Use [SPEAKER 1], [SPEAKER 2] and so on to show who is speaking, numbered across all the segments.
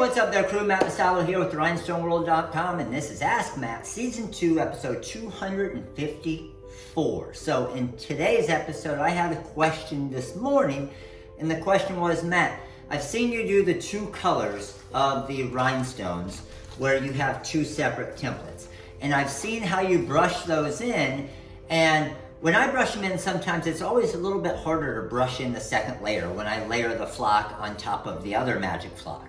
[SPEAKER 1] what's up there, crew? Matt Masalo here with Rhinestoneworld.com, and this is Ask Matt, Season 2, Episode 254. So in today's episode, I had a question this morning, and the question was, Matt, I've seen you do the two colors of the rhinestones where you have two separate templates. And I've seen how you brush those in, and when I brush them in, sometimes it's always a little bit harder to brush in the second layer when I layer the flock on top of the other magic flock.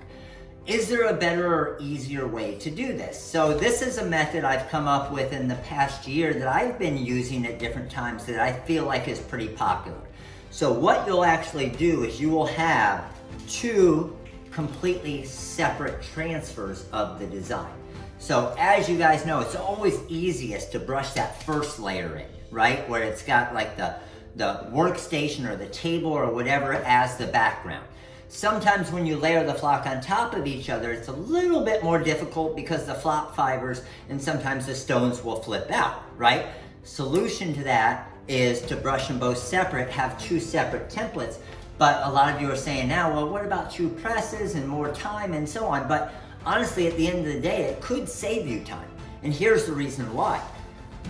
[SPEAKER 1] Is there a better or easier way to do this? So this is a method I've come up with in the past year that I've been using at different times that I feel like is pretty popular. So what you'll actually do is you will have two completely separate transfers of the design. So as you guys know, it's always easiest to brush that first layer in, right? Where it's got like the workstation or the table or whatever as the background. Sometimes when you layer the flock on top of each other, it's a little bit more difficult because the flock fibers and sometimes the stones will flip out, right? Solution to that is to brush them both separate, have two separate templates. But a lot of you are saying now, well, what about two presses and more time and so on? But honestly, at the end of the day, it could save you time. And here's the reason why.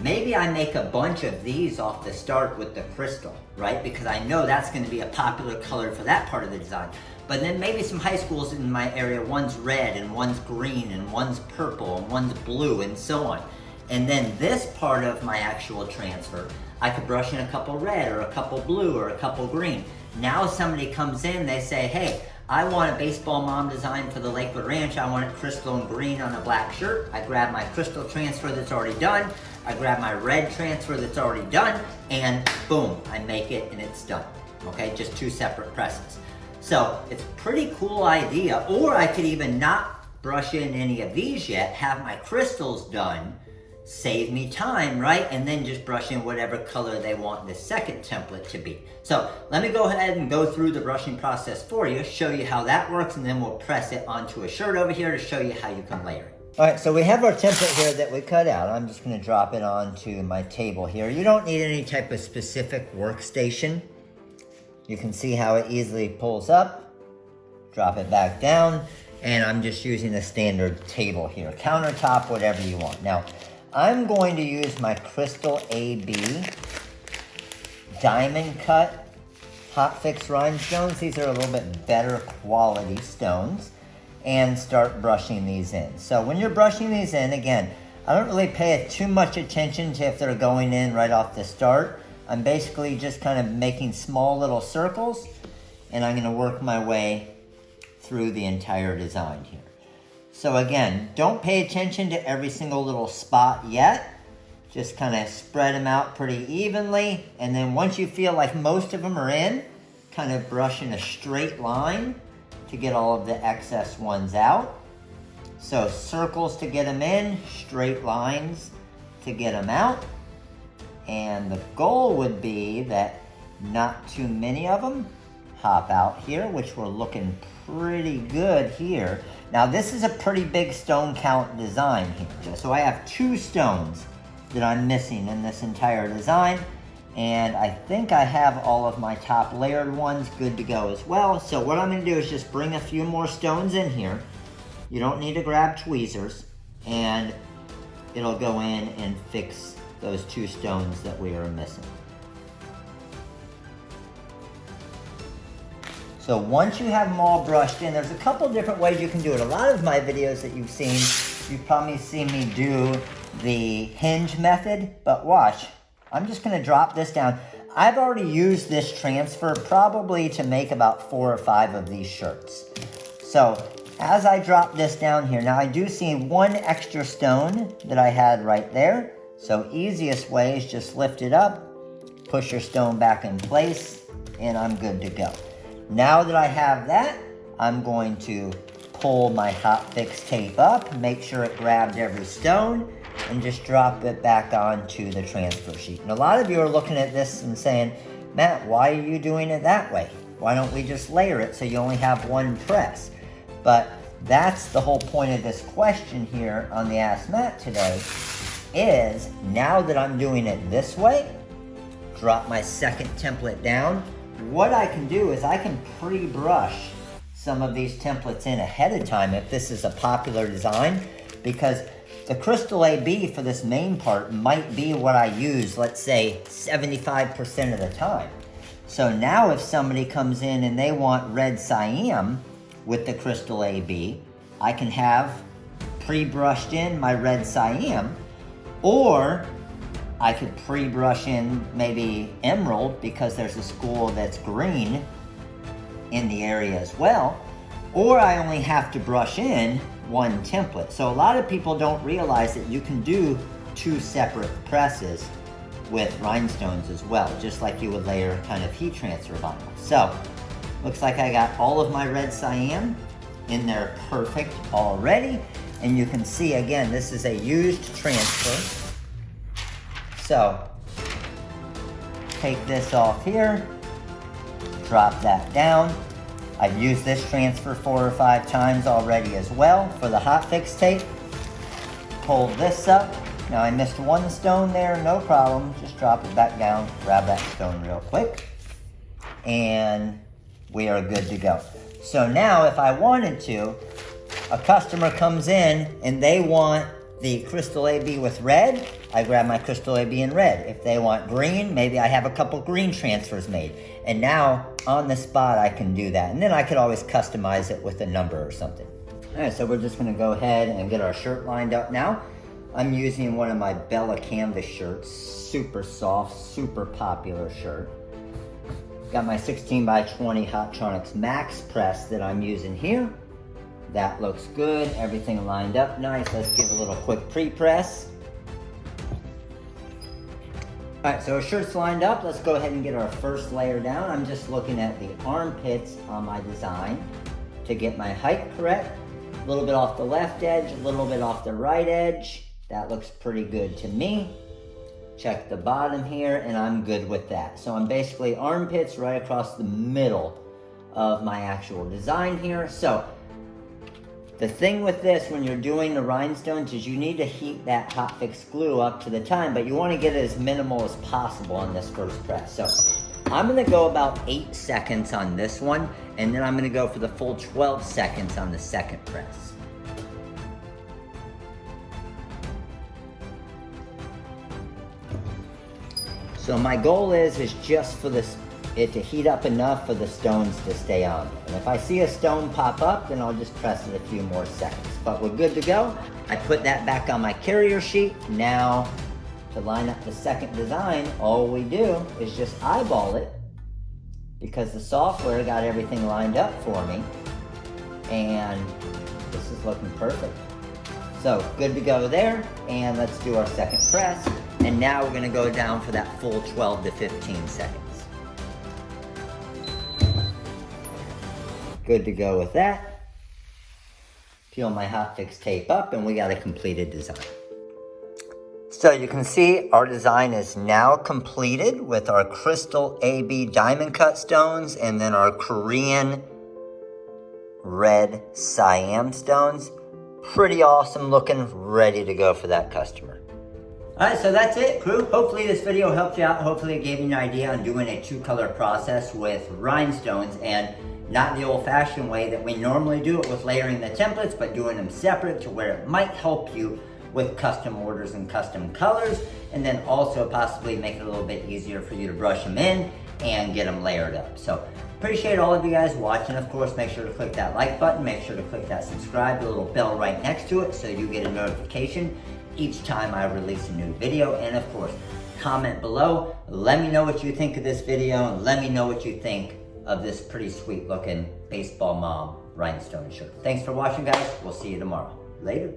[SPEAKER 1] Maybe I make a bunch of these off the start with the crystal, right? Because I know that's going to be a popular color for that part of the design. But then maybe some high schools in my area, one's red and one's green and one's purple and one's blue and so on. And then this part of my actual transfer, I could brush in a couple red or a couple blue or a couple green. Now somebody comes in, they say, hey, I want a baseball mom design for the Lakewood Ranch. I want it crystal and green on a black shirt. I grab my crystal transfer that's already done. I grab my red transfer that's already done, and boom, I make it and it's done. Okay, just two separate presses. So it's a pretty cool idea. Or I could even not brush in any of these yet, have my crystals done, save me time, right? And then just brush in whatever color they want the second template to be. So let me go ahead and go through the brushing process for you, show you how that works, and then we'll press it onto a shirt over here to show you how you can layer it. All right, so we have our template here that we cut out. I'm just gonna drop it onto my table here. You don't need any type of specific workstation. You can see how it easily pulls up, drop it back down, and I'm just using a standard table here. Countertop, whatever you want. Now, I'm going to use my Crystal AB diamond cut hot fix rhinestones. These are a little bit better quality stones, and start brushing these in. So when you're brushing these in, again, I don't really pay too much attention to if they're going in right off the start. I'm basically just kind of making small little circles, and I'm gonna work my way through the entire design here. So again, don't pay attention to every single little spot yet. Just kind of spread them out pretty evenly. And then once you feel like most of them are in, kind of brush in a straight line to get all of the excess ones out. So circles to get them in, straight lines to get them out. And the goal would be that not too many of them hop out here, which we're looking pretty good here. Now this is a pretty big stone count design here. So I have two stones that I'm missing in this entire design. And I think I have all of my top layered ones good to go as well. So what I'm gonna do is just bring a few more stones in here. You don't need to grab tweezers, and it'll go in and fix those two stones that we are missing. So once you have them all brushed in, there's a couple different ways you can do it. A lot of my videos that you've seen, you've probably seen me do the hinge method, but watch. I'm just gonna drop this down. I've already used this transfer probably to make about 4 or 5 of these shirts. So as I drop this down here, now I do see one extra stone that I had right there. So easiest way is just lift it up, push your stone back in place, and I'm good to go. Now that I have that, I'm going to pull my hot fix tape up, make sure it grabbed every stone, and just drop it back onto the transfer sheet. And a lot of you are looking at this and saying, Matt, why are you doing it that way? Why don't we just layer it so you only have one press? But that's the whole point of this question here on the Ask Matt today, is now that I'm doing it this way, drop my second template down, what I can do is I can pre-brush some of these templates in ahead of time if this is a popular design, because the crystal AB for this main part might be what I use, let's say 75% of the time. So now if somebody comes in and they want red cyan with the crystal AB, I can have pre-brushed in my red cyan, or I could pre-brush in maybe emerald because there's a school that's green in the area as well, or I only have to brush in one template. So a lot of people don't realize that you can do two separate presses with rhinestones as well, just like you would layer kind of heat transfer vinyl. So looks like I got all of my red cyan in there perfect already. And you can see again, this is a used transfer. So take this off here, drop that down. I've used this transfer 4 or 5 times already as well for the hotfix tape. Hold this up. Now I missed one stone there, no problem. Just drop it back down, grab that stone real quick, and we are good to go. So now if I wanted to, a customer comes in and they want the crystal AB with red, I grab my crystal AB in red. If they want green, maybe I have a couple green transfers made. And now on the spot I can do that. And then I could always customize it with a number or something. All right, so we're just gonna go ahead and get our shirt lined up now. I'm using one of my Bella canvas shirts, super soft, super popular shirt. Got my 16 by 20 Hotronix Max press that I'm using here. That looks good, everything lined up nice. Let's give a little quick pre-press. All right, so our shirt's lined up. Let's go ahead and get our first layer down. I'm just looking at the armpits on my design to get my height correct. A little bit off the left edge, a little bit off the right edge. That looks pretty good to me. Check the bottom here, and I'm good with that. So I'm basically armpits right across the middle of my actual design here. So the thing with this, when you're doing the rhinestones, is you need to heat that hotfix glue up to the time, but you want to get it as minimal as possible on this first press. So I'm going to go about 8 seconds on this one, and then I'm going to go for the full 12 seconds on the second press. So my goal is just for it to heat up enough for the stones to stay on. And if I see a stone pop up, then I'll just press it a few more seconds. But we're good to go. I put that back on my carrier sheet. Now, to line up the second design, all we do is just eyeball it, because the software got everything lined up for me. And this is looking perfect. So, good to go there. And let's do our second press. And now we're gonna go down for that full 12 to 15 seconds. Good to go with that. Peel my hotfix tape up and we got a completed design. So you can see our design is now completed with our crystal AB diamond cut stones and then our Korean red cyan stones. Pretty awesome looking, ready to go for that customer. Alright, so that's it, crew. Hopefully this video helped you out. Hopefully it gave you an idea on doing a 2-color process with rhinestones, and not the old-fashioned way that we normally do it with layering the templates, but doing them separate to where it might help you with custom orders and custom colors, and then also possibly make it a little bit easier for you to brush them in and get them layered up. So appreciate all of you guys watching. Of course, make sure to click that like button, make sure to click that subscribe, the little bell right next to it so you get a notification each time I release a new video. And of course, comment below, let me know what you think of this video, and let me know what you think of this pretty sweet looking baseball mom rhinestone shirt. Thanks for watching, guys. We'll see you tomorrow. Later.